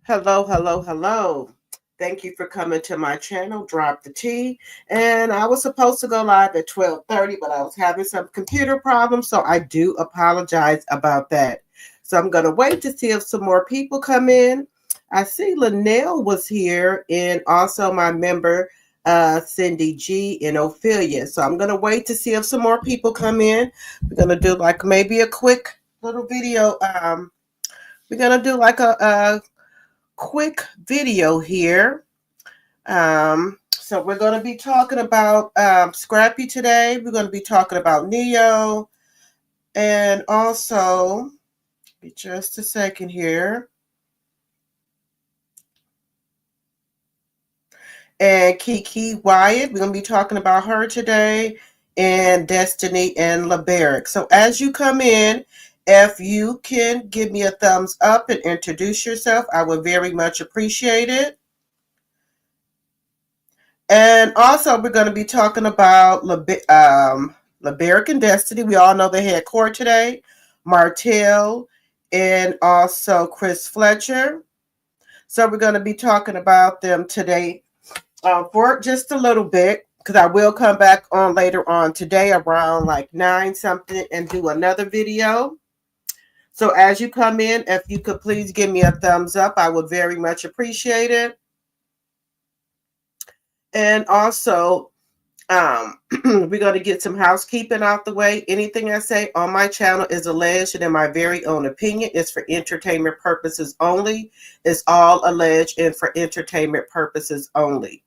Hello, hello, hello. Thank you for coming to my channel, Drop the Tea. And I was supposed to go live at 12:30, but I was having some computer problems, so I do apologize about that. So I'm going to wait to see if some more people come in. I see Linnell was here and also my member, Cindy G and Ophelia. So I'm going to wait to see if some more people come in. We're going to do like maybe a quick little video. We're going to do like a quick video here. So we're going to be talking about Scrappy today. We're going to be talking about Neyo. And also, just a second here. And Kiki Wyatt. We're going to be talking about her today. And Destiny and LeBerick. So as you come in, if you can give me a thumbs up and introduce yourself, I would very much appreciate it. And also, we're going to be talking about LeBerick and Destiny. We all know they had court today. Martell and also Chris Fletcher. So we're going to be talking about them today for just a little bit, because I will come back on later on today around like 9 something and do another video. So as you come in, if you could please give me a thumbs up, I would very much appreciate it. And also, we're going to get some housekeeping out the way. Anything I say on my channel is alleged and in my very own opinion. It's for entertainment purposes only. It's all alleged and for entertainment purposes only.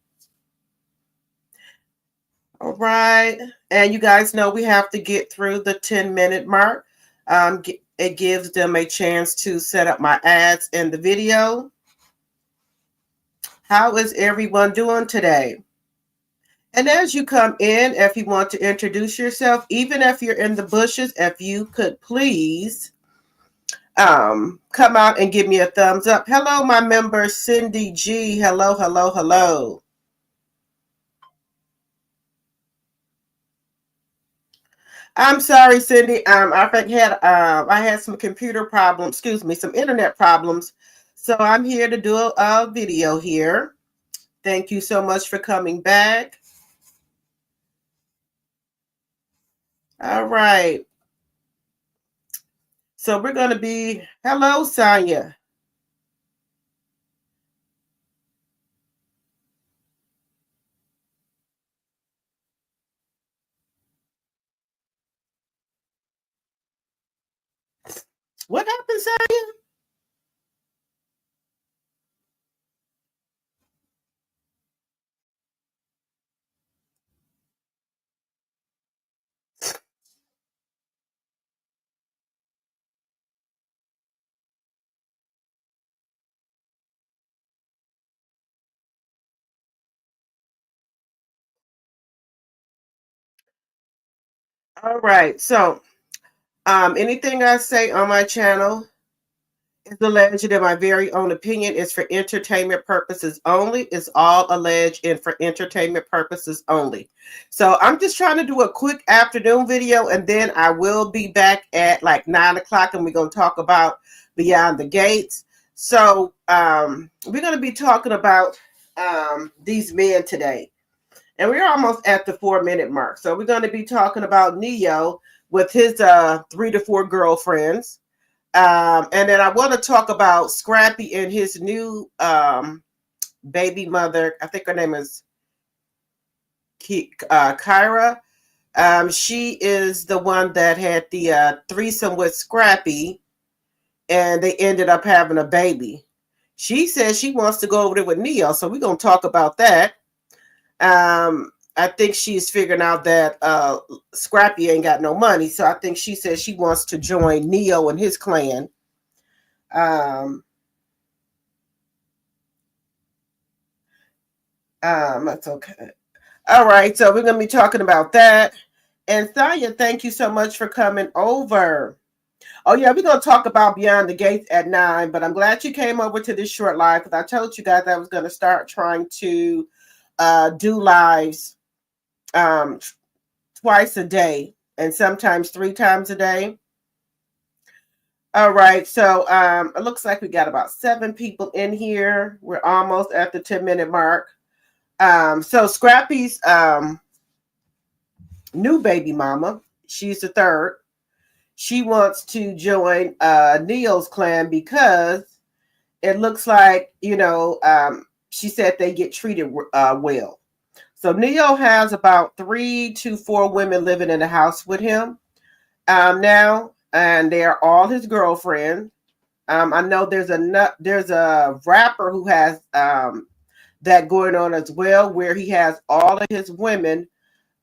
All right. And you guys know we have to get through the 10-minute mark. It gives them a chance to set up my ads in the video. How is everyone doing today? And as you come in, if you want to introduce yourself, even if you're in the bushes, if you could please come out and give me a thumbs up. Hello, my member, Cindy G. Hello, hello, hello. I'm sorry, Cindy. I had some computer problems, some internet problems. So I'm here to do a video here. Thank you so much for coming back. All right. So we're going to be, hello, Sonia. What happened, Sonia? All right. So anything I say on my channel is alleged in my very own opinion. It's for entertainment purposes only. It's all alleged and for entertainment purposes only. So I'm just trying to do a quick afternoon video, and then I will be back at like 9 o'clock, and we're going to talk about Beyond the Gates. So we're going to be talking about these men today. And we're almost at the 4-minute mark. So we're going to be talking about Neyo with his 3 to 4 girlfriends. And then I want to talk about Scrappy and his new baby mother. I think her name is Kyra. She is the one that had the threesome with Scrappy, and they ended up having a baby. She says she wants to go over there with Neyo, so we're going to talk about that. I think she's figuring out that Scrappy ain't got no money, so I think she says she wants to join Neyo and his clan. That's okay. All right, so we're going to be talking about that. And Sonia, thank you so much for coming over. Oh, yeah, we're going to talk about Beyond the Gates at 9, but I'm glad you came over to this short live, because I told you guys I was going to start trying to do lives twice a day and sometimes 3 times a day. All right, so it looks like we got about 7 people in here. We're almost at the 10-minute mark. So Scrappy's new baby mama, she's the third. She wants to join Neo's clan because it looks like, she said they get treated well. So Neo has about 3 to 4 women living in the house with him now, and they're all his girlfriends. I know there's a rapper who has that going on as well, where he has all of his women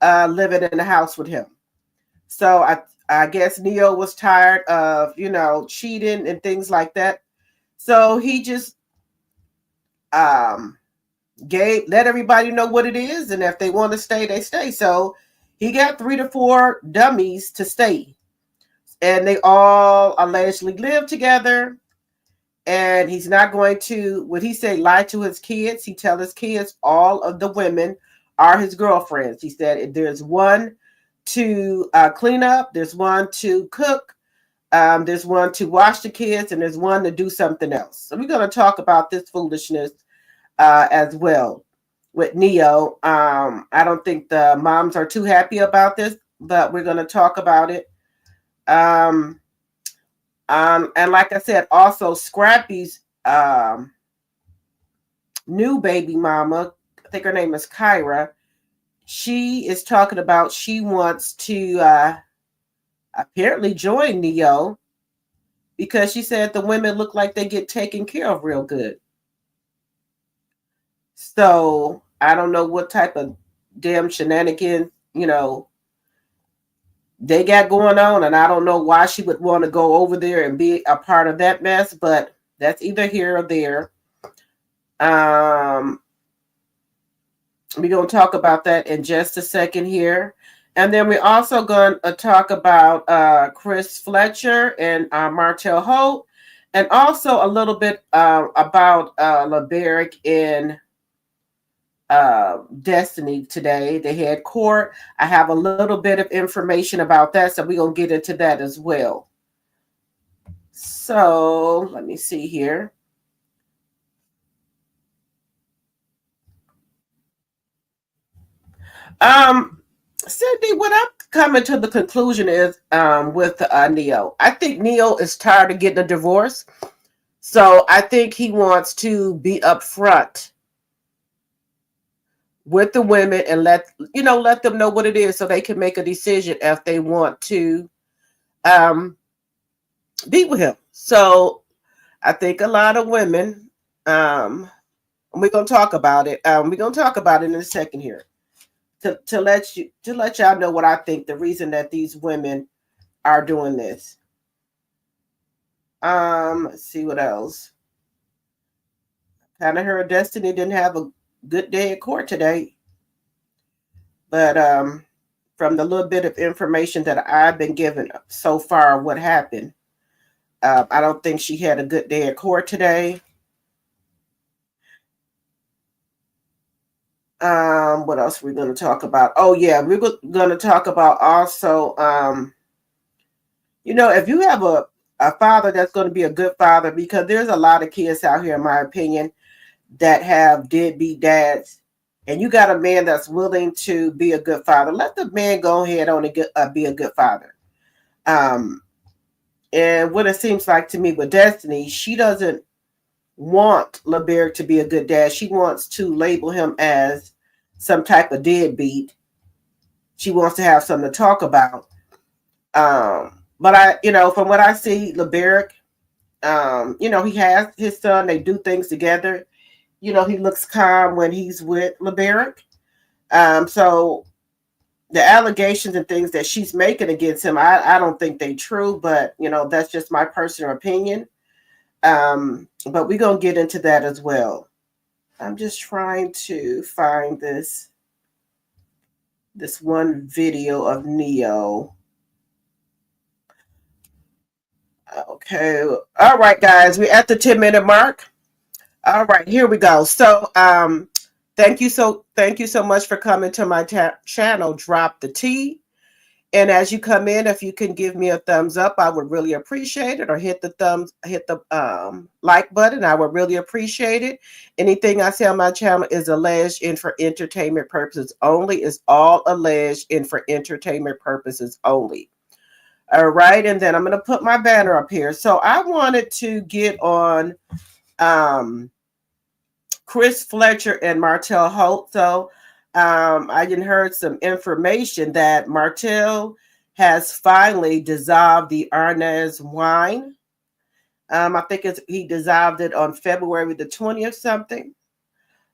living in the house with him. So I guess Neo was tired of cheating and things like that. So he just um, let everybody know what it is, and if they want to stay, they stay. So he got 3 to 4 dummies to stay, and they all allegedly live together. And he's not going to, what he said, lie to his kids. He tell his kids all of the women are his girlfriends. He said there's one to clean up, there's one to cook, there's one to watch the kids, and there's one to do something else. So we're going to talk about this foolishness as well with Neo. I don't think the moms are too happy about this, but we're going to talk about it. And like I said, also Scrappy's new baby mama, I think her name is Kyra. She is talking about she wants to apparently join Neo because she said the women look like they get taken care of real good. So I don't know what type of damn shenanigans, they got going on, and I don't know why she would want to go over there and be a part of that mess, but that's either here or there. We're going to talk about that in just a second here. And then we're also going to talk about Chris FLETCHER and MARTELL HOLT, and also a little bit about LeBerick in Destiny today. They had court. I have a little bit of information about that, so we're going to get into that as well. So let me see here. Cindy, what I'm coming to the conclusion is with Neo. I think Neo is tired of getting a divorce. So I think he wants to be upfront with the women and let them know what it is so they can make a decision if they want to be with him. So I think a lot of women, we're gonna talk about it. We're gonna talk about it in a second here. To let y'all know what I think the reason that these women are doing this. Let's see what else. Kind of heard Destiny didn't have a good day at court today, but from the little bit of information that I've been given so far, what happened, I don't think she had a good day at court today. What else are we going to talk about? Oh yeah, we're going to talk about also, if you have a father that's going to be a good father, because there's a lot of kids out here, in my opinion, that have deadbeat dads, and you got a man that's willing to be a good father. Let the man go ahead on and be a good father. And what it seems like to me with Destiny, she doesn't want LeBerick to be a good dad. She wants to label him as some type of deadbeat. She wants to have something to talk about. But from what I see, LeBerick, he has his son. They do things together. He looks calm when he's with LeBerick. So the allegations and things that she's making against him, I don't think they true, but that's just my personal opinion. But we're gonna get into that as well. I'm just trying to find this one video of Neo. Okay. All right, guys, we're at the 10-minute mark. All right, here we go. So thank you so much for coming to my channel, Drop the Tea. And as you come in, if you can give me a thumbs up, I would really appreciate it. Or hit the like button. I would really appreciate it. Anything I say on my channel is alleged and for entertainment purposes only. Is all alleged and for entertainment purposes only. All right, and then I'm going to put my banner up here. So I wanted to get on Chris Fletcher and Martell Holt. So I didn't heard some information that Martell has finally dissolved the Arnaz wine. I think he dissolved it on February the 20th something.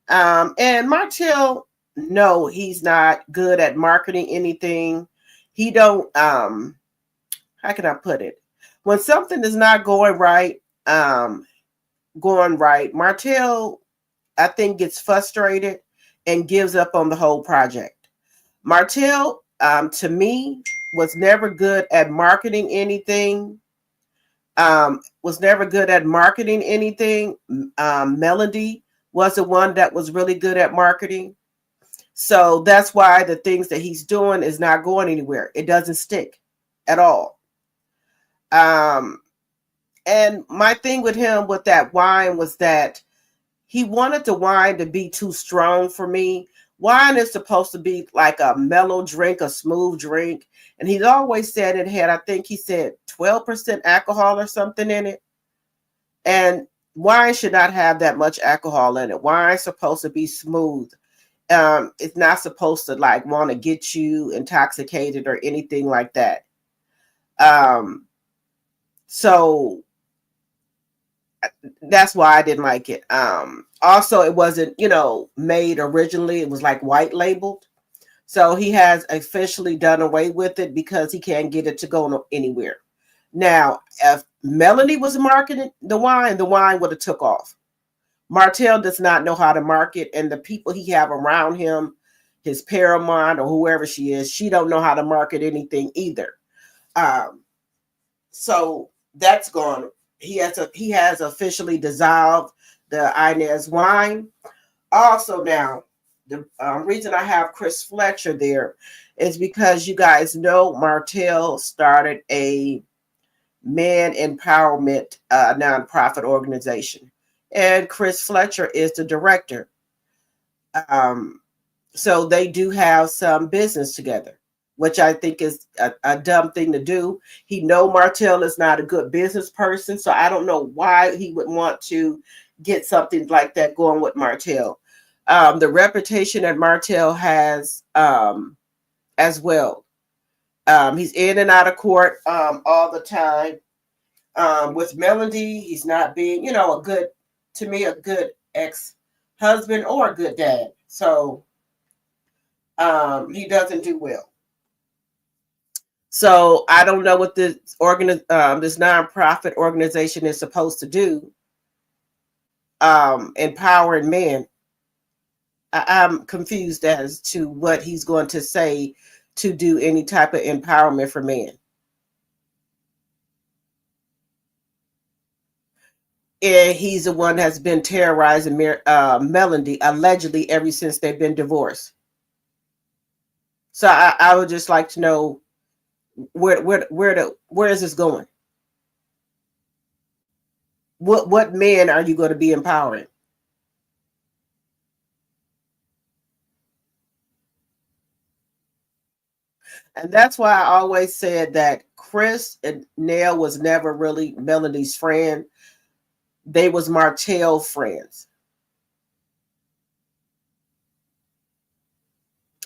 And Martell, no, he's not good at marketing anything. He don't, how can I put it? When something is not going right, Martell, I think, gets frustrated and gives up on the whole project. Martell, to me, was never good at marketing anything. Melody was the one that was really good at marketing. So that's why the things that he's doing is not going anywhere. It doesn't stick at all. And my thing with him with that wine was that he wanted the wine to be too strong for me. Wine is supposed to be like a mellow drink, a smooth drink. And he's always said it had, I think he said 12% alcohol or something in it. And wine should not have that much alcohol in it. Wine's supposed to be smooth. It's not supposed to like want to get you intoxicated or anything like that. So that's why I didn't like it. Also, it wasn't, made originally. It was like white labeled. So he has officially done away with it because he can't get it to go anywhere. Now, if Melanie was marketing the wine would have took off. Martell does not know how to market, and the people he have around him, his Paramount or whoever she is, she don't know how to market anything either. So that's gone. He has officially dissolved the Inez wine. Also, now the reason I have Chris Fletcher there is because you guys know Martell started a man empowerment nonprofit organization, and Chris Fletcher is the director. So they do have some business together, which I think is a dumb thing to do. He know Martell is not a good business person, so I don't know why he would want to get something like that going with Martell. The reputation that Martell has as well. He's in and out of court all the time. With Melody, he's not being, a good ex-husband or a good dad. So he doesn't do well. So I don't know what this nonprofit organization is supposed to do. Empowering men. I'm confused as to what he's going to say to do any type of empowerment for men. And he's the one that's been terrorizing Melody allegedly ever since they've been divorced. So I would just like to know where is this going? What men are you going to be empowering? And that's why I always said that Chris and Neyo was never really Melody's friend. They was Martell friends.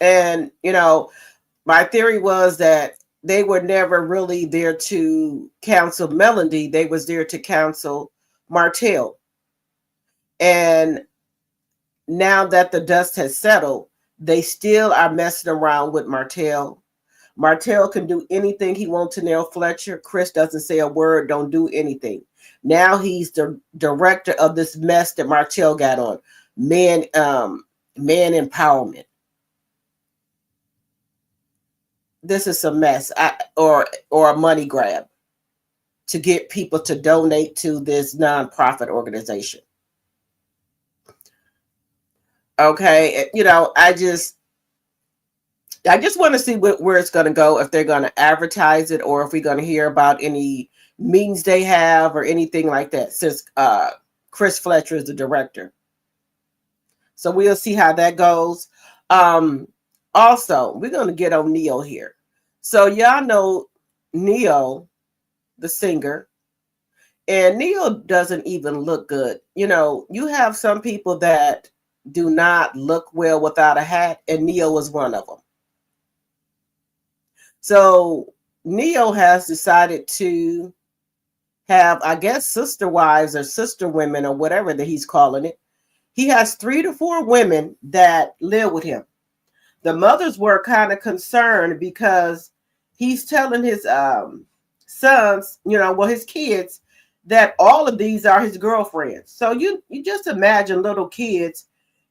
And, my theory was that they were never really there to counsel Melody. They was there to counsel Martell. And now that the dust has settled, they still are messing around with Martell. Martell can do anything he wants to Neyo Fletcher. Chris doesn't say a word, don't do anything. Now he's the director of this mess that Martell got on. Man empowerment. This is a mess, or a money grab to get people to donate to this nonprofit organization. Okay, I just want to see where it's going to go, if they're going to advertise it or if we're going to hear about any meetings they have or anything like that, since Chris Fletcher is the director. So we'll see how that goes. Also, we're going to get on Neyo here. So y'all know Neyo, the singer, and Neyo doesn't even look good. You know, you have some people that do not look well without a hat, and Neyo was one of them. So Neyo has decided to have, I guess, sister wives or sister women or whatever that he's calling it. He has 3 to 4 women that live with him. The mothers were kind of concerned because he's telling his sons, his kids, that all of these are his girlfriends. So you just imagine little kids,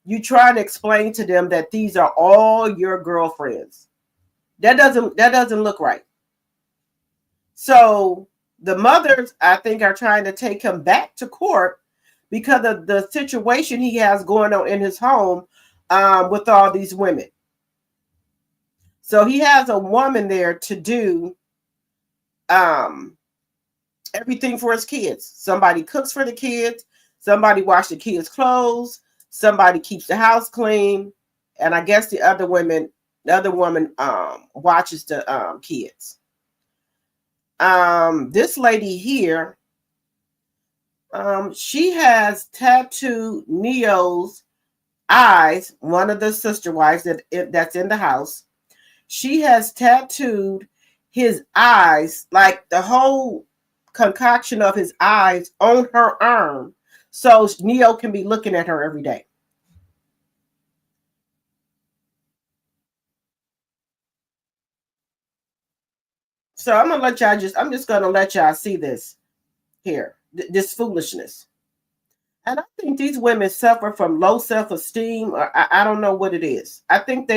you trying to explain to them that these are all your girlfriends. That doesn't look right. So the mothers, I think, are trying to take him back to court because of the situation he has going on in his home with all these women. So he has a woman there to do everything for his kids. Somebody cooks for the kids. Somebody washes the kids' clothes. Somebody keeps the house clean. And I guess the other woman watches the kids. This lady here, she has tattooed Neyo's eyes, one of the sister wives that's in the house. She has tattooed his eyes, like the whole concoction of his eyes, on her arm, so Neyo can be looking at her every day. So I'm just gonna let y'all see this here, this foolishness. And I think these women suffer from low self-esteem, or I don't know what it is. I think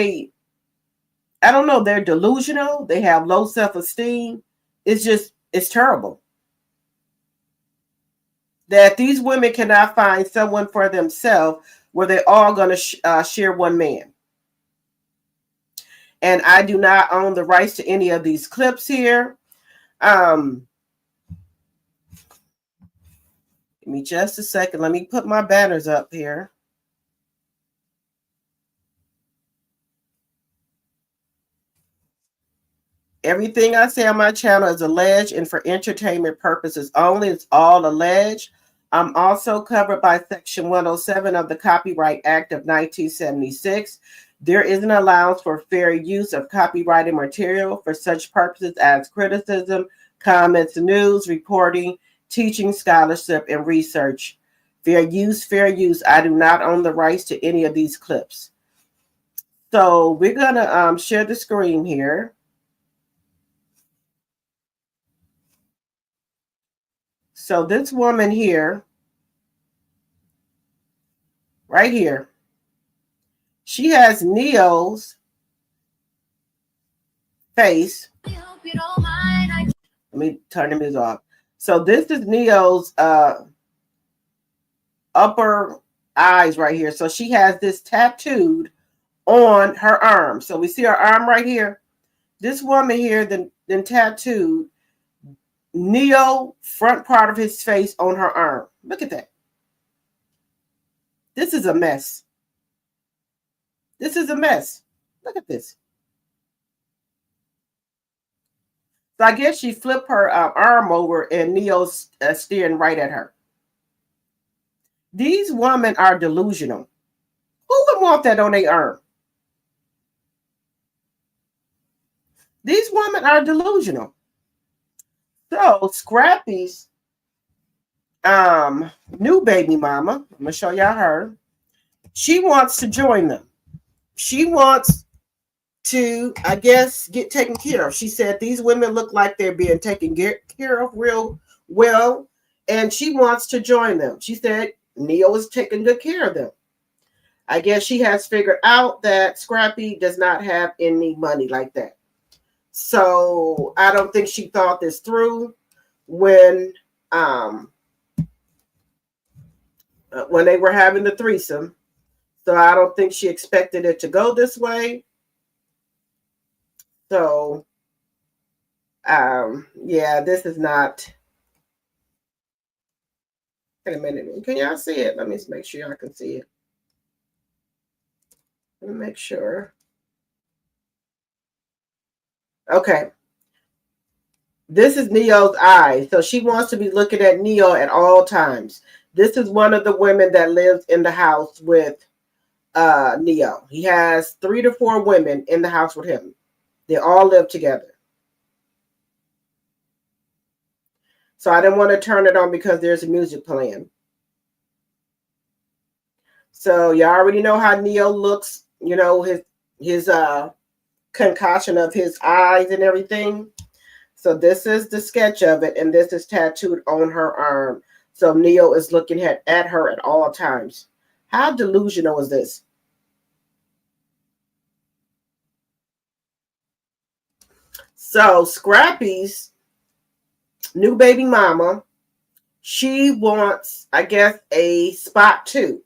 I don't know, they're delusional. They have low self-esteem. It's terrible that these women cannot find someone for themselves where they're all going to share one man. And I do not own the rights to any of these clips here. Give me just a second. Let me put my banners up here. Everything I say on my channel is alleged and for entertainment purposes only. It's all alleged. I'm also covered by Section 107 of the Copyright Act of 1976. There is an allowance for fair use of copyrighted material for such purposes as criticism, comments, news, reporting, teaching, scholarship, and research. Fair use, fair use. I do not own the rights to any of these clips. So we're going to share the screen here. So this woman here, right here, she has Neyo's face. Let me turn the music off. So this is Neyo's upper eyes right here. So she has this tattooed on her arm. So we see her arm right here. This woman here then tattooed Neyo front part of his face on her arm. Look at that. This is a mess. This is a mess. Look at this. So I guess she flipped her arm over and Neyo's staring right at her. These women are delusional. Who would want that on their arm? These women are delusional. So Scrappy's new baby mama, I'm going to show y'all her. She wants to join them. She wants to, I guess, get taken care of. She said these women look like they're being taken care of real well, and she wants to join them. She said Neyo is taking good care of them. I guess she has figured out that Scrappy does not have any money like that. So I don't think she thought this through when they were having the threesome. So I don't think she expected it to go this way. So, yeah, this is not. Wait a minute. Can y'all see it? Let me just make sure y'all can see it. Let me make sure. Okay. This is Neyo's eye. So she wants to be looking at Neyo at all times. This is one of the women that lives in the house with Neyo. He has 3 to 4 women in the house with him. They all live together. So I didn't want to turn it on because there's a music playing. So you already know how Neyo looks, you know, his concoction of his eyes and everything. So this is the sketch of it, and this is tattooed on her arm. So Neyo is looking at her at all times. How delusional is this? So Scrappy's new baby mama, she wants, I guess, a spot too,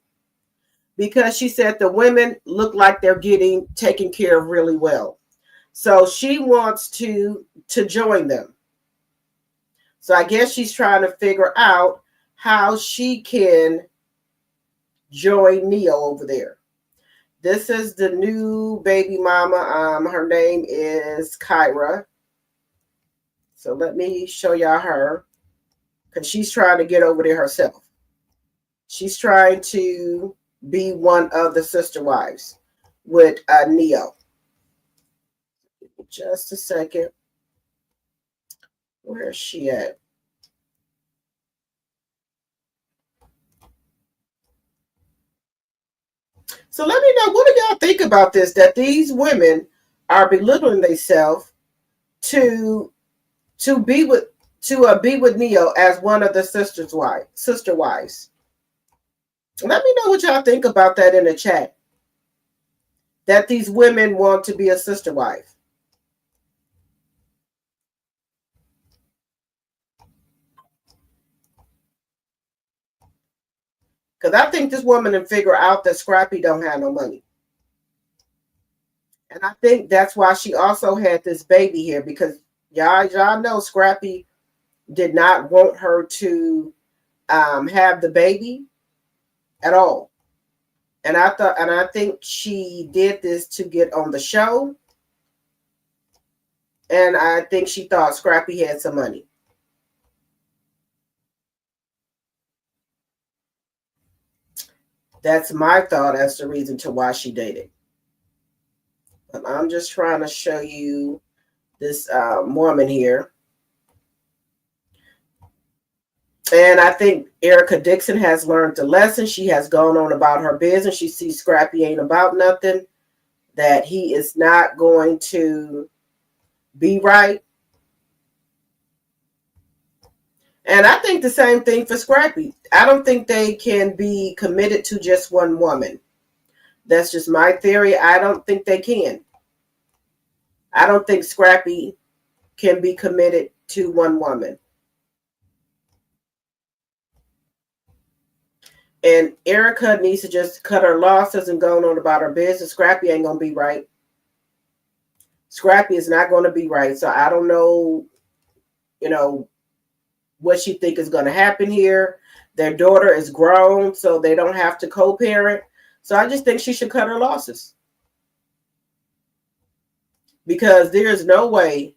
because she said the women look like they're getting taken care of really well. So she wants to join them. So I guess she's trying to figure out how she can join Neyo over there. This is the new baby mama. Her name is Kyra. So let me show y'all her, because she's trying to get over there herself. She's trying to be one of the sister wives with Neyo. Just a second. Where is she at? So let me know, what do y'all think about this? That these women are belittling themselves to be with Neyo as one of the sister wives. Let me know what y'all think about that in the chat. That these women want to be a sister wife. Because I think this woman will figure out that Scrappy don't have no money. And I think that's why she also had this baby here, because y'all know Scrappy did not want her to have the baby at all. And I think she did this to get on the show. And I think she thought Scrappy had some money. That's my thought as the reason to why she dated. But I'm just trying to show you this woman here. And I think Erica Dixon has learned the lesson. She has gone on about her business. She sees Scrappy ain't about nothing, that he is not going to be right. And I think the same thing for Scrappy. I don't think they can be committed to just one woman. That's just my theory. I don't think they can. I don't think Scrappy can be committed to one woman. And Erica needs to just cut her losses and go on about her business. Scrappy ain't going to be right. Scrappy is not going to be right. So I don't know, what she think is going to happen here. Their daughter is grown, so they don't have to co-parent. So I just think she should cut her losses. Because there's no way,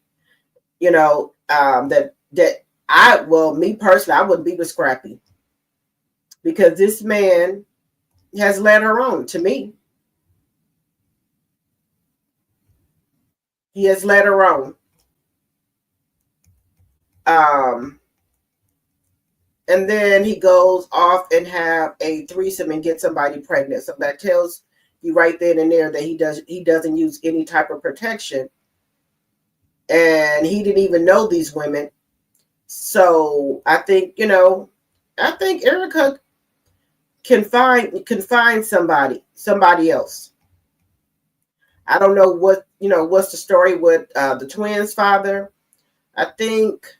that me personally, I wouldn't be with Scrappy. Because this man has led her on, to me. He has led her on. And then he goes off and have a threesome and get somebody pregnant. So that tells you right then and there that he doesn't use any type of protection. And he didn't even know these women. So I think, Erica can find somebody else. I don't know what's the story with the twins' father. I think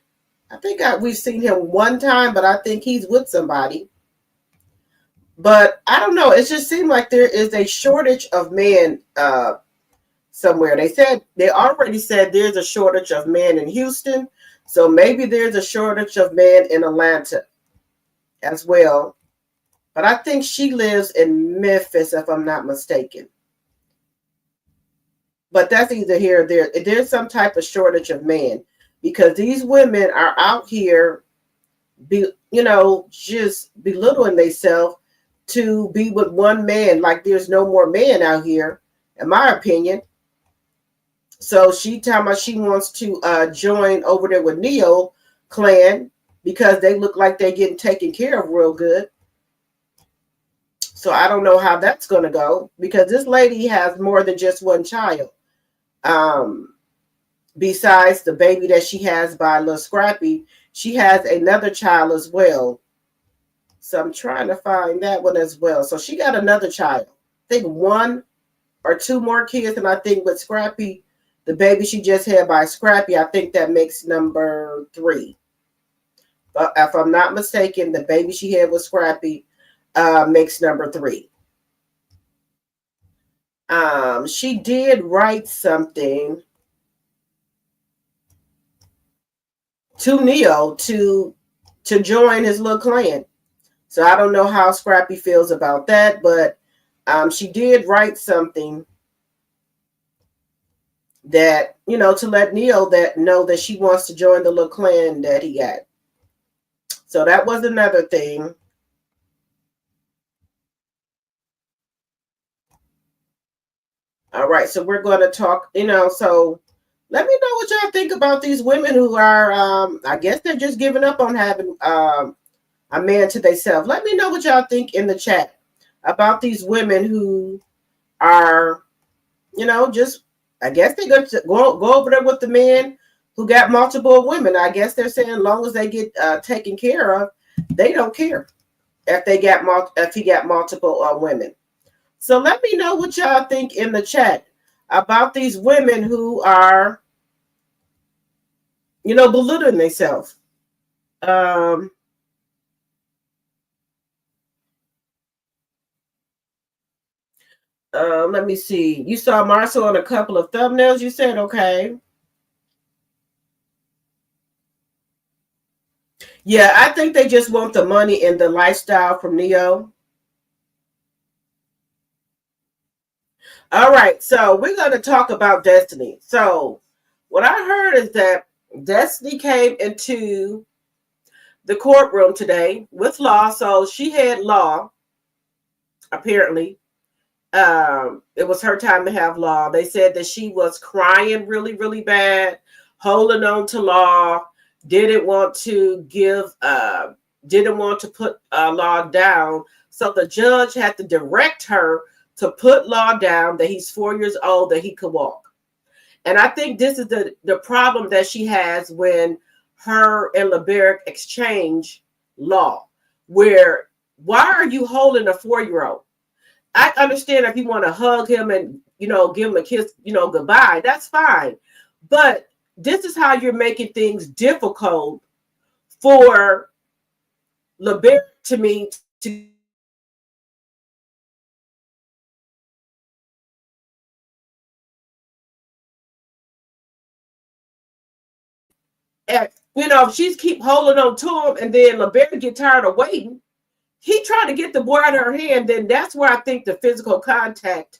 we've seen him one time, but I think he's with somebody. But I don't know. It just seemed like there is a shortage of men somewhere. They already said there's a shortage of men in Houston, so maybe there's a shortage of men in Atlanta as well. But I think she lives in Memphis, if I'm not mistaken. But that's either here or there. There's some type of shortage of men because these women are out here, just belittling themselves to be with one man. Like there's no more men out here, in my opinion. So she talking about she wants to join over there with Neyo clan because they look like they're getting taken care of real good. So I don't know how that's going to go because this lady has more than just one child. Besides the baby that she has by Lil Scrappy, she has another child as well. So I'm trying to find that one as well. So she got another child. I think one or two more kids. And I think with Scrappy, the baby she just had by Scrappy, I think that makes number 3. But if I'm not mistaken, the baby she had with Scrappy makes number 3. She did write something to Neyo to join his little clan. So I don't know how Scrappy feels about that, but she did write something that, to let Neyo know that she wants to join the little clan that he got. So that was another thing. All right, so we're going to talk, so let me know what y'all think about these women who are, I guess they're just giving up on having a man to themselves. Let me know what y'all think in the chat about these women who are, just, I guess they're going to go over there with the men who got multiple women. I guess they're saying as long as they get taken care of, they don't care if he got multiple women. So let me know what y'all think in the chat about these women who are, belittling themselves. Let me see. You saw Marcel on a couple of thumbnails. You said, okay. Yeah, I think they just want the money and the lifestyle from Neyo. All right, so we're going to talk about Destiny. So what I heard is that Destiny came into the courtroom today with Law. So she had Law, apparently. It was her time to have Law. They said that she was crying really, really bad, holding on to Law, didn't want to put Law down. So the judge had to direct her to put Law down, that he's 4 years old, that he could walk. And I think this is the problem that she has when her and LeBerick exchange Law, where why are you holding a 4-year-old? I understand if you want to hug him and, give him a kiss, goodbye, that's fine. But this is how you're making things difficult for LeBerick, to me, to if she's keep holding on to him and then LeBerick get tired of waiting, he tried to get the boy out of her hand, then that's where I think the physical contact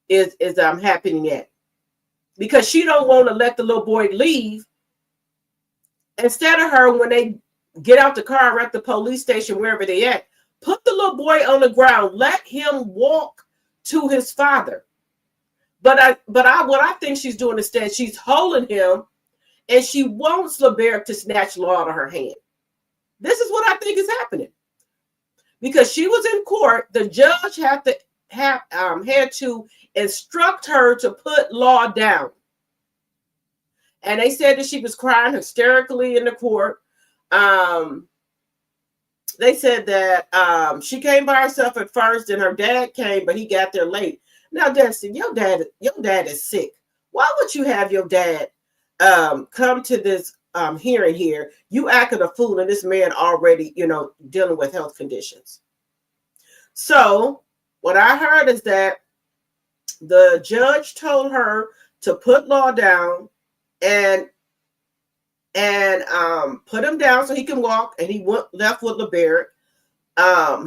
is happening at. Because she don't want to let the little boy leave. Instead of her, when they get out the car or at the police station, wherever they at, put the little boy on the ground, let him walk to his father. But what I think she's doing instead, she's holding him and she wants LeBerick to snatch Law out of her hand. This is what I think is happening. Because she was in court, the judge had to instruct her to put Law down. And they said that she was crying hysterically in the court. They said that she came by herself at first and her dad came, but he got there late. Now, Destiny, your dad is sick. Why would you have your dad come to this hearing here? You acting a fool, and this man already, dealing with health conditions. So what I heard is that The judge told her to put Law down and put him down so he can walk, and he left with LeBaric.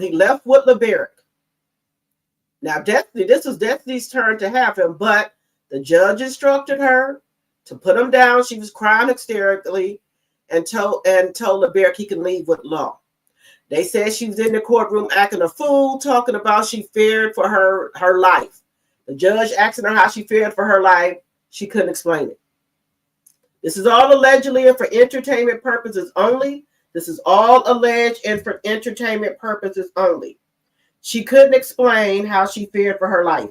He left with LeBaric. Now, Destiny, this was Destiny's turn to have him, but the judge instructed her to put him down. She was crying hysterically and told LeBaric he can leave with Law. They said she was in the courtroom acting a fool, talking about she feared for her life. The judge asking her how she feared for her life. She couldn't explain it. This is all allegedly and for entertainment purposes only. This is all alleged and for entertainment purposes only. She couldn't explain how she feared for her life.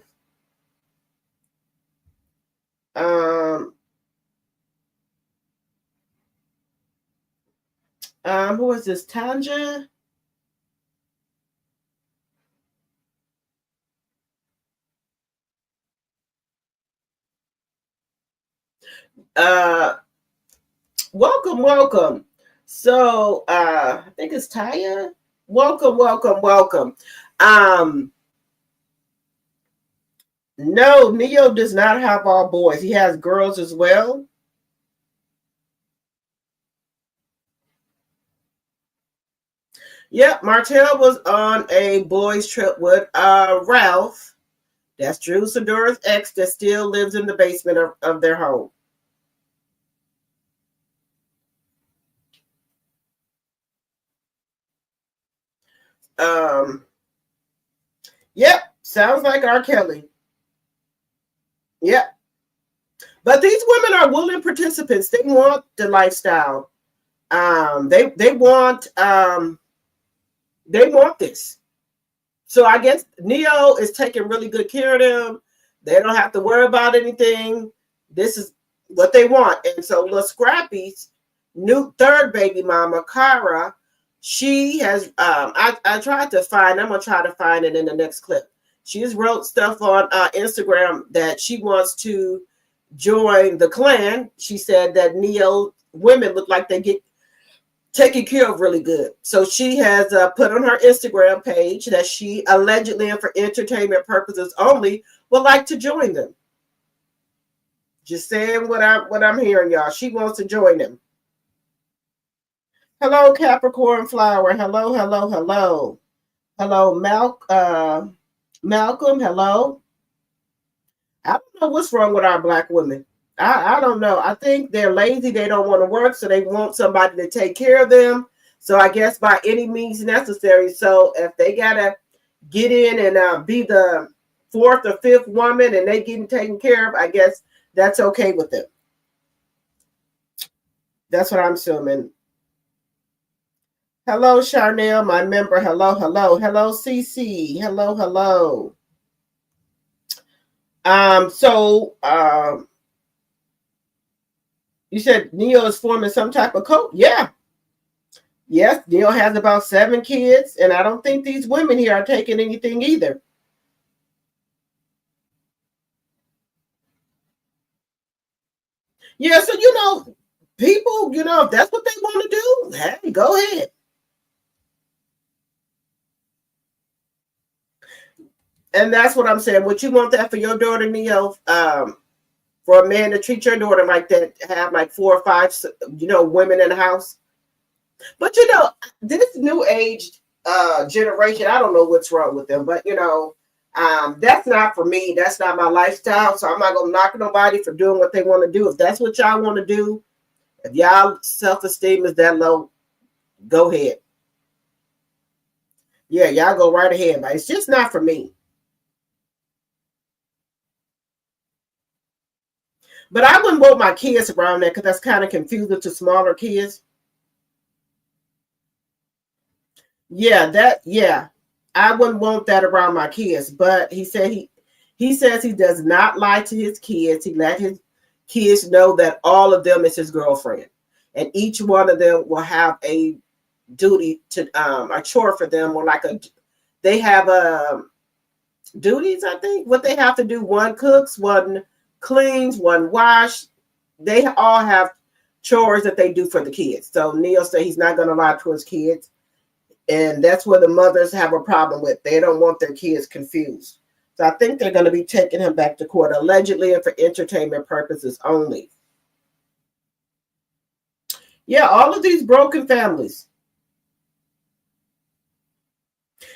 Who is this? Tanja? Welcome. So I think it's Taya. Welcome. No, Neyo does not have all boys. He has girls as well. Yep, Martell was on a boys trip with Ralph. That's Drew Sidora's ex that still lives in the basement of their home. Yep, sounds like R. Kelly. Yep. But these women are willing participants. They want the lifestyle. They want this. So I guess Neyo is taking really good care of them. They don't have to worry about anything. This is what they want. And so little Scrappy's new third baby mama, Kara, she has I tried to find, I'm gonna try to find it in the next clip. She just wrote stuff on Instagram that she wants to join the clan. She said that Neyo women look like they get taken care of really good. So she has put on her Instagram page that she allegedly and for entertainment purposes only would like to join them. Just saying what I'm hearing, y'all. She wants to join them. Hello, Capricorn Flower. Hello. Hello, Malcolm. Hello. I don't know what's wrong with our Black women. I don't know. I think they're lazy. They don't want to work, so they want somebody to take care of them. So I guess by any means necessary. So if they gotta get in and be the fourth or fifth woman and they getting taken care of, I guess that's okay with them. That's what I'm assuming. Hello, Charnel, my member. Hello, CC. Hello. You said Neyo is forming some type of cult? Yeah. Yes, Neyo has about 7 kids, and I don't think these women here are taking anything either. Yeah, so people, if that's what they want to do, hey, go ahead. And that's what I'm saying. Would you want that for your daughter, Neyo? For a man to treat your daughter like that, have like 4 or 5, women in the house? But this new age generation, I don't know what's wrong with them, but that's not for me. That's not my lifestyle. So I'm not gonna knock nobody for doing what they want to do. If that's what y'all want to do, if y'all self-esteem is that low, go ahead. Yeah, y'all go right ahead, but it's just not for me. But I wouldn't want my kids around that because that's kind of confusing to smaller kids. Yeah, I wouldn't want that around my kids. But he said he says he does not lie to his kids. He let his kids know that all of them is his girlfriend, and each one of them will have a duty to a chore for them, or they have duties. I think what they have to do: one cooks, one cleans, one wash. They all have chores that they do for the kids. So Neyo said he's not going to lie to his kids. And that's where the mothers have a problem with. They don't want their kids confused. So I think they're going to be taking him back to court, allegedly and for entertainment purposes only. Yeah, all of these broken families.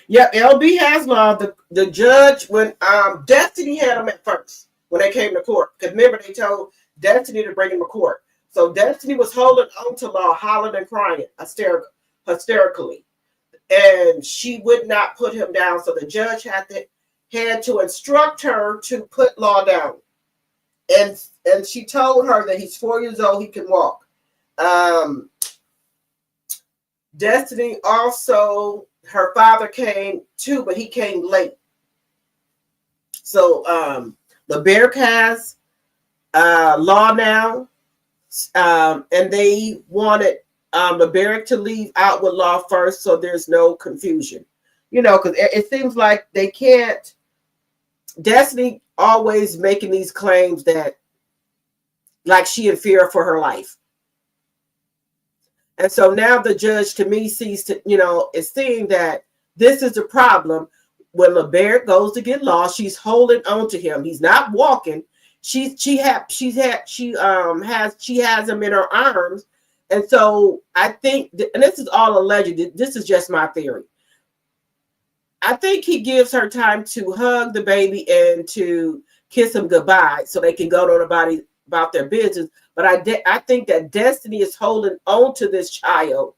Yep, LB has law. The judge, when Destiny had him at first, when they came to court. Because remember, they told Destiny to bring him to court. So Destiny was holding on to law, hollering and crying hysterically. And she would not put him down. So the judge had to instruct her to put law down. And she told her that he's 4 years old, he can walk. Destiny also, her father came too, but he came late. So LeBerick has law now, and they wanted LeBerick to leave out with law first, so there's no confusion. You know, because it seems like they can't. Destiny always making these claims that, like, she in fear for her life. And so now the judge, to me, is seeing that this is the problem. When LeBerick goes to get law, she's holding on to him. He's not walking. She has him in her arms. And so I think, and this is all alleged, this is just my theory. I think he gives her time to hug the baby and to kiss him goodbye so they can go to everybody about their business. But I think that Destiny is holding on to this child.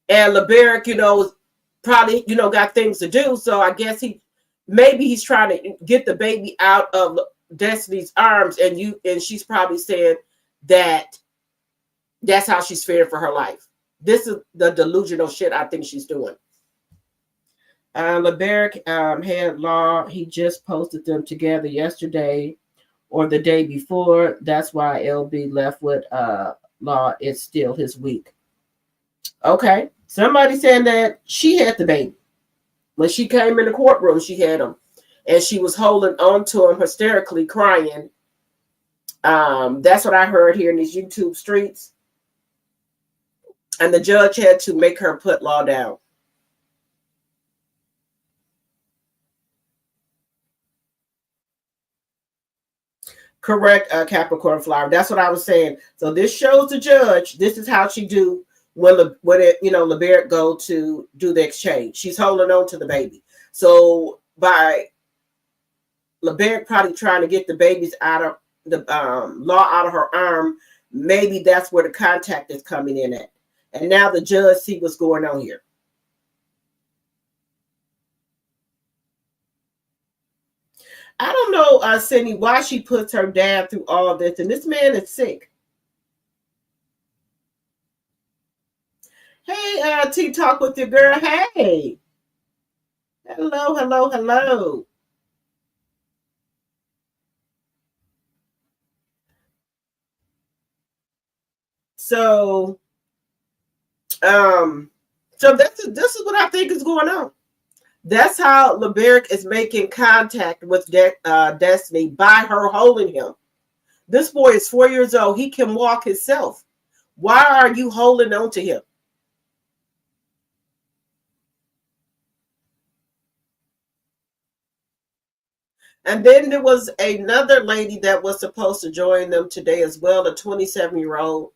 And LeBerick, probably, got things to do. So I guess he's trying to get the baby out of Destiny's arms. And she's probably saying that that's how she's fearing for her life. This is the delusional shit I think she's doing. LeBerick had law. He just posted them together yesterday or the day before. That's why LB left with law. It's still his week. Okay. Somebody saying that she had the baby. When she came in the courtroom, she had him. And she was holding on to him, hysterically crying. That's what I heard here in these YouTube streets. And the judge had to make her put law down. Correct, Capricorn Flower. That's what I was saying. So this shows the judge. This is how she do when LeBerick go to do the exchange. She's holding on to the baby. So by LeBerick probably trying to get the babies out of the law out of her arm, maybe that's where the contact is coming in at. And now the judge see what's going on here. I don't know, Cindy, why she puts her dad through all of this. And this man is sick. Hey, Tea Talk with your girl. Hey. Hello, hello, hello. So, this is what I think is going on. That's how LeBerick is making contact with Destiny by her holding him. This boy is 4 years old. He can walk himself. Why are you holding on to him? And then there was another lady that was supposed to join them today as well, a 27-year-old.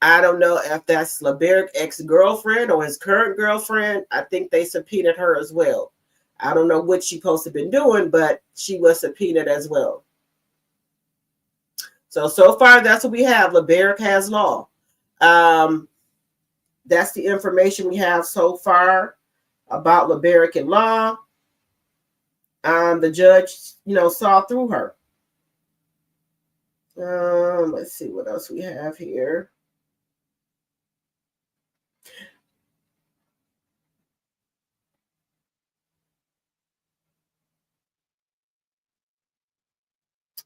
I don't know if that's LeBerick's ex-girlfriend or his current girlfriend. I think they subpoenaed her as well. I don't know what she's supposed to have been doing, but she was subpoenaed as well. So far, that's what we have. LeBerick has law. That's the information we have so far about LeBerick and law. The judge, saw through her. Let's see what else we have here.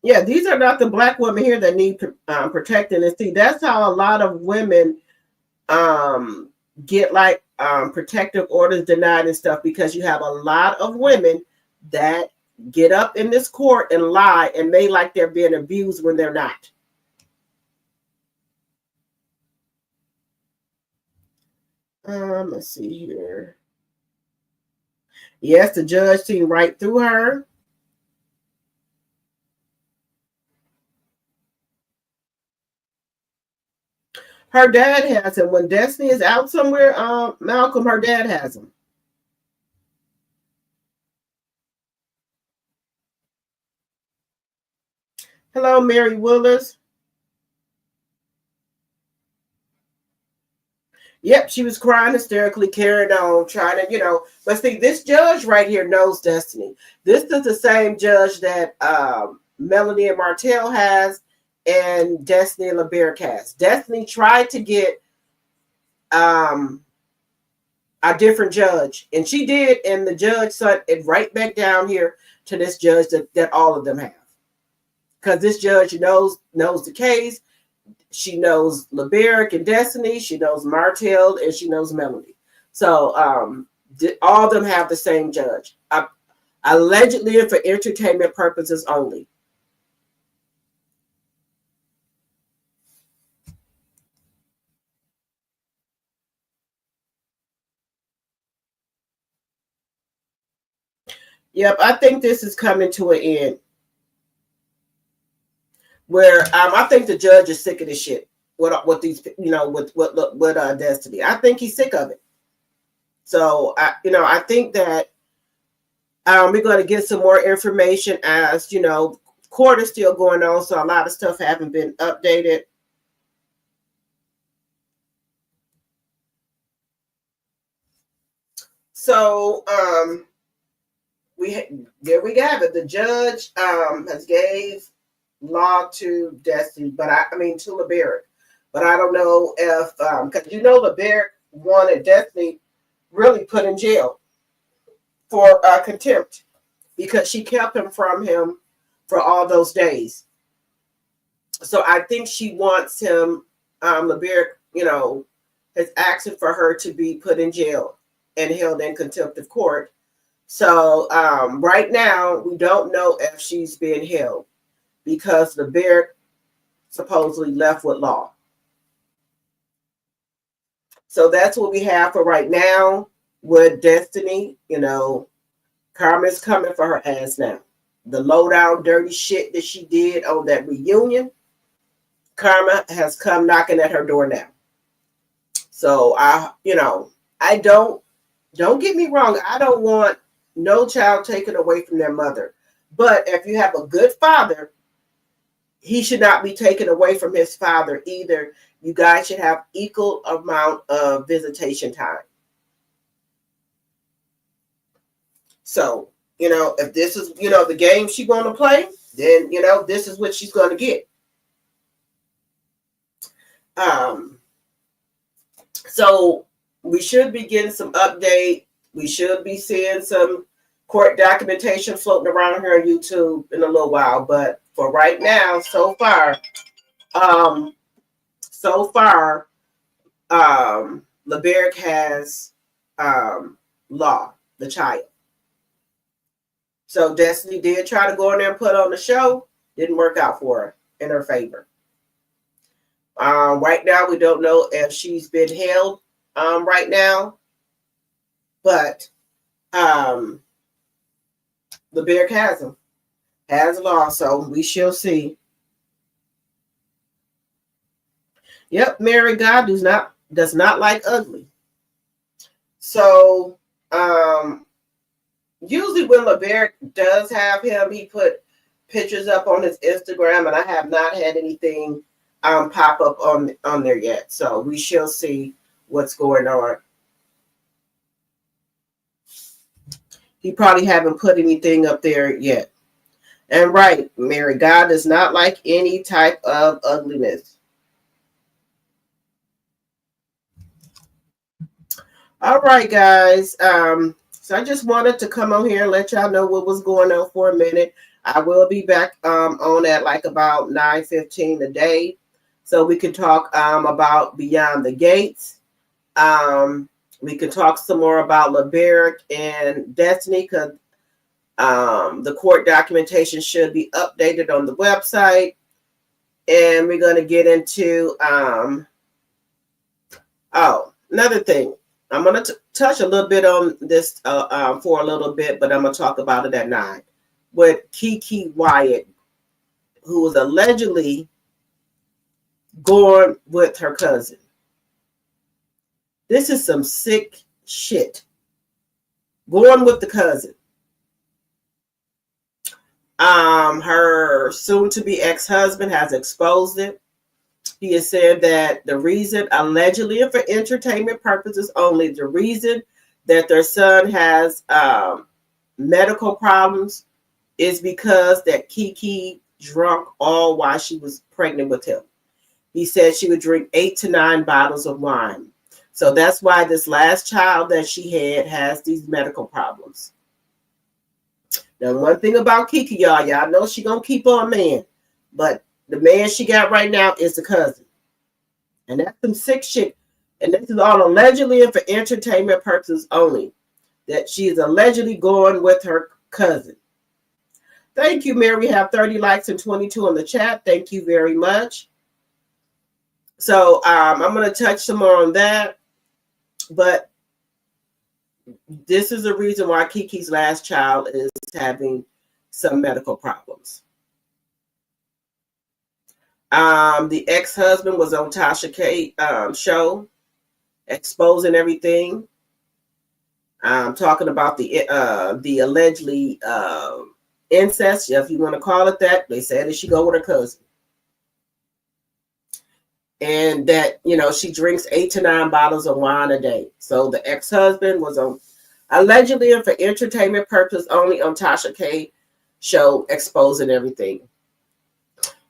Yeah, these are not the Black women here that need protecting. And see, that's how a lot of women get like protective orders denied and stuff, because you have a lot of women that get up in this court and lie and they like they're being abused when they're not. Let's see here. Yes, the judge seen right through her. Her dad has him. When Destiny is out somewhere, Malcolm, her dad has him. Hello, Mary Willis. Yep, she was crying hysterically, carrying on, trying to, But see, this judge right here knows Destiny. This is the same judge that Melanie and Martell has, and Destiny and LeBerick has. Destiny tried to get um, a different judge, and she did, and the judge sent it right back down here to this judge that all of them have, because this judge knows the case. She knows LeBerick and Destiny. She knows Martell, and she knows Melanie. So all of them have the same judge, allegedly and for entertainment purposes only. Yep, I think this is coming to an end. Where I think the judge is sick of this shit. What these with Destiny. I think he's sick of it. So I think that we're going to get some more information as court is still going on, so a lot of stuff haven't been updated. So there we have it. The judge has gave law to Destiny, but I mean to LeBerick. But I don't know if because LeBerick wanted Destiny really put in jail for contempt because she kept him from him for all those days. So I think she wants him, LeBerick, is asking for her to be put in jail and held in contempt of court. So right now, we don't know if she's being held because LeBerick supposedly left with law. So that's what we have for right now with Destiny. Karma's coming for her ass now. The low down dirty shit that she did on that reunion, Karma has come knocking at her door now. So I don't get me wrong. I don't want no child taken away from their mother. But if you have a good father, he should not be taken away from his father either. You guys should have equal amount of visitation time. So, if this is, the game she's going to play, then, this is what she's going to get. So we should be getting some update. We should be seeing some court documentation floating around here on YouTube in a little while. But for right now, so far, LeBerick has law, the child. So Destiny did try to go in there and put on the show. Didn't work out for her in her favor. Right now, we don't know if she's been held right now. But LeBerick has him. Has law, so we shall see. Yep, Mary God does not like ugly. So usually when LeBerick does have him, he put pictures up on his Instagram, and I have not had anything pop up on there yet. So we shall see what's going on. He probably haven't put anything up there yet. And right, Mary, God does not like any type of ugliness. All right, guys. So I just wanted to come on here and let y'all know what was going on for a minute. I will be back on at like about 9:15 today, so we can talk about Beyond the Gates. We can talk some more about LeBerick and Destiny, because the court documentation should be updated on the website. And we're going to get into, another thing. I'm going to touch a little bit on this for a little bit, but I'm going to talk about it at 9. With Keke Wyatt, who was allegedly going with her cousin. This is some sick shit. Going with the cousin. Her soon-to-be ex-husband has exposed it. He has said that the reason, allegedly and for entertainment purposes only, the reason that their son has medical problems is because that Keke drunk all while she was pregnant with him. He said she would drink 8 to 9 bottles of wine. So that's why this last child that she had has these medical problems. Now, one thing about Keke, y'all know she gonna keep on man, but the man she got right now is the cousin, and that's some sick shit. And this is all allegedly and for entertainment purposes only. That she is allegedly going with her cousin. Thank you, Mary. We have 30 likes and 22 on the chat. Thank you very much. So I'm going to touch some more on that, but this is the reason why Keke's last child is having some medical problems. The ex-husband was on Tasha K show, exposing everything. Talking about the allegedly incest, if you want to call it that. They said that she go with her cousin. And that, she drinks 8 to 9 bottles of wine a day. So the ex-husband was on, allegedly and for entertainment purposes only, on Tasha K show, exposing everything.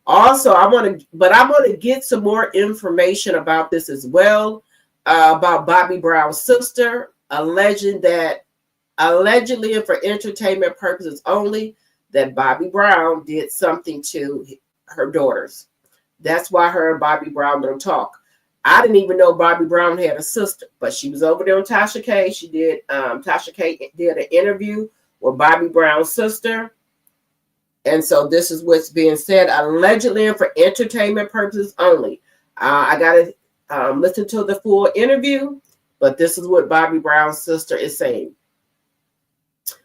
Also, I want to get some more information about this as well, about Bobby Brown's sister, allegedly and for entertainment purposes only, that Bobby Brown did something to her daughters. That's why her and Bobby Brown don't talk. I didn't even know Bobby Brown had a sister, but she was over there on Tasha K. She did, Tasha K did an interview with Bobby Brown's sister. And so this is what's being said, allegedly and for entertainment purposes only. I got to listen to the full interview, but this is what Bobby Brown's sister is saying.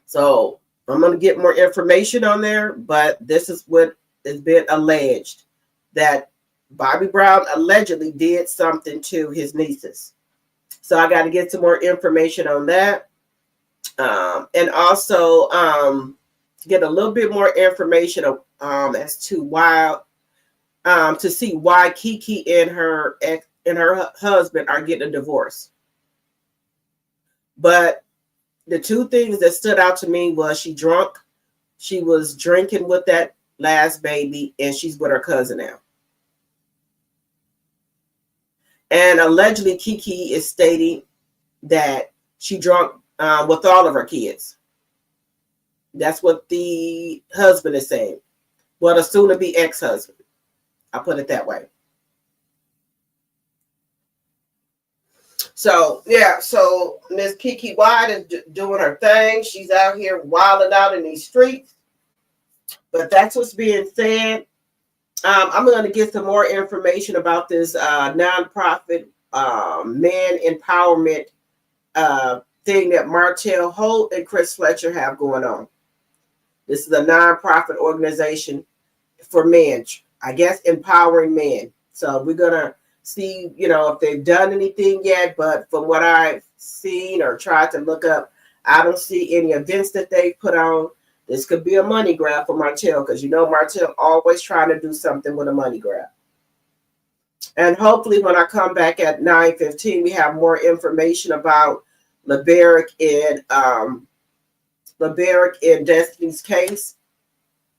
So I'm going to get more information on there, but this is what has been alleged, that Bobby Brown allegedly did something to his nieces. So I got to get some more information on that. And also get a little bit more information as to why, to see why Keke and her husband are getting a divorce. But the two things that stood out to me was she drunk. She was drinking with that last baby, and she's with her cousin now. And allegedly, Keke is stating that she drunk with all of her kids. That's what the husband is saying. Well, the soon-to-be ex-husband. I'll put it that way. So, yeah. So, Miss Keke Wyatt is doing her thing. She's out here wilding out in these streets. But that's what's being said. I'm going to get some more information about this nonprofit man empowerment thing that MARTELL, HOLT, and Chris Fletcher have going on. This is a nonprofit organization for men, I guess, empowering men. So we're going to see, if they've done anything yet. But from what I've seen or tried to look up, I don't see any events that they've put on. This could be a money grab for MARTELL, because MARTELL always trying to do something with a money grab. And hopefully when I come back at 9:15, we have more information about LeBaric and Destiny's case.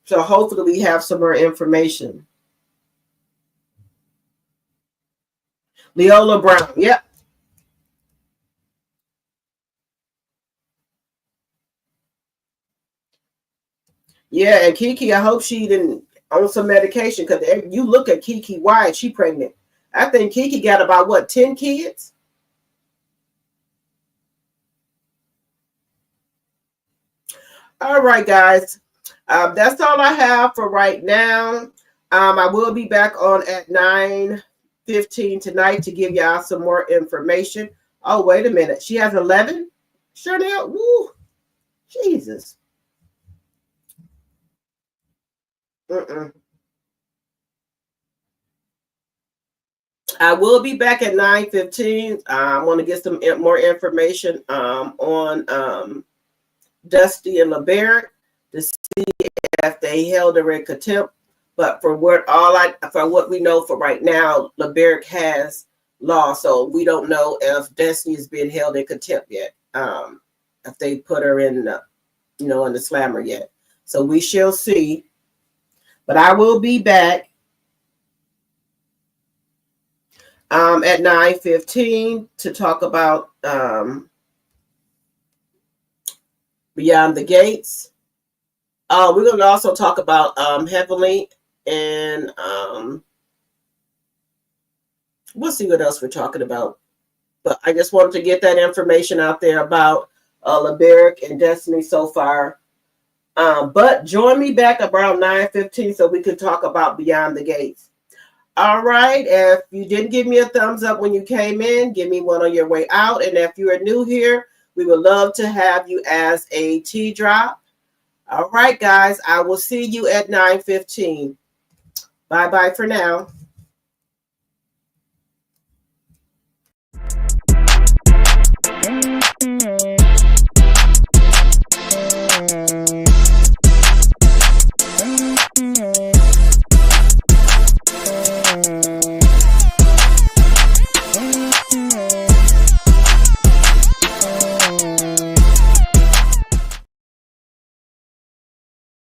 So hopefully we have some more information. Leola Brown, yep. Yeah, and Keke, I hope she didn't on some medication, because you look at Keke Wyatt, she pregnant. I think Keke got about 10 kids? All right, guys. That's all I have for right now. I will be back on at 9:15 tonight to give y'all some more information Oh, wait a minute. She has 11? Chanel? Woo. Jesus. Mm-mm. I will be back at 9:15. I want to get some more information on Dusty and LeBaric to see if they held her in contempt. But for what we know for right now, LeBaric has lost, so we don't know if Destiny is being held in contempt yet. If they put her in, in the slammer yet. So we shall see. But I will be back at 9:15 to talk about Beyond the Gates. We're going to also talk about Heavenly, and we'll see what else we're talking about. But I just wanted to get that information out there about LeBaric and Destiny so far. But join me back around 9:15 so we can talk about Beyond the Gates. All right. If you didn't give me a thumbs up when you came in, give me one on your way out. And if you are new here, we would love to have you as a tea drop. All right, guys. I will see you at 9:15. Bye-bye for now.